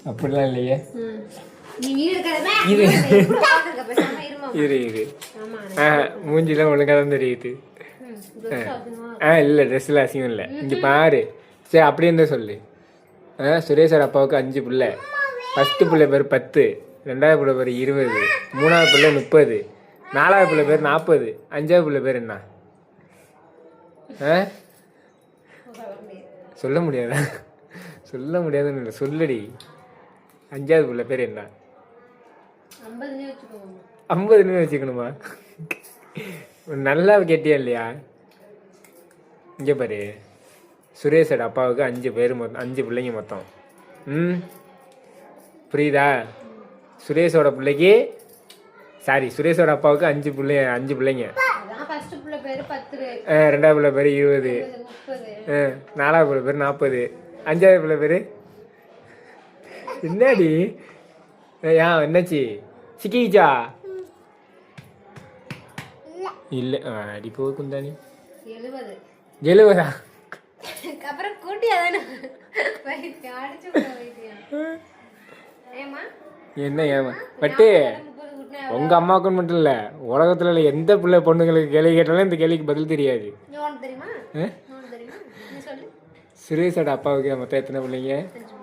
அப்படிலாம் இல்லையே. இரு மூஞ்சிலாம் ஒழுங்காக தான் தெரியுது. இல்லை ட்ரெஸ்ஸில் அசிங்கம் இல்லை. இங்கே பாரு. சரி அப்படியே இருந்தால் சொல்லு. சுரேஷோட அப்பாவுக்கு 5 பிள்ளை. ஃபஸ்ட்டு பிள்ளை பேர் 10, 2வது பிள்ளை பேர் 20, 3வது பிள்ளை 30, 4வது பிள்ளை பேர் 40, 5வது பிள்ளை பேர் என்ன? சொல்ல முடியாதா? சொல்ல முடியாதுன்னு இல்லை, சொல்லடி. 5வது பிள்ளை பேர் என்ன? 50 வச்சுக்கணுமா? நல்லா கேட்டியா இல்லையா? இங்கே பாரு, சுரேஷோட அப்பாவுக்கு 5 பேர் மொத்தம், 5 பிள்ளைங்க மொத்தம். புரியுதா? சுரேஷோட பிள்ளைக்கு சுரேஷோட அப்பாவுக்கு 5 பிள்ளைங்க. 2வது பிள்ளை பேர் 20, 4வது பிள்ளை பேர் 40, 5வது பிள்ளை பேர் என்னடி? என்னாச்சு? சிக்கிச்சா? இல்லை அடி போ குந்தானி. 70 என்ன ஏமா பட்டு உங்க அம்மாவுக்குன்னு மட்டும் இல்லை, உலகத்துல எந்த பிள்ளை பொண்ணுங்களுக்கு கேள்வி கேட்டாலும் இந்த கேள்விக்கு பதில் தெரியாது. சுரேஷோட அப்பாவுக்கு மொத்தம் எத்தனை பிள்ளைங்க?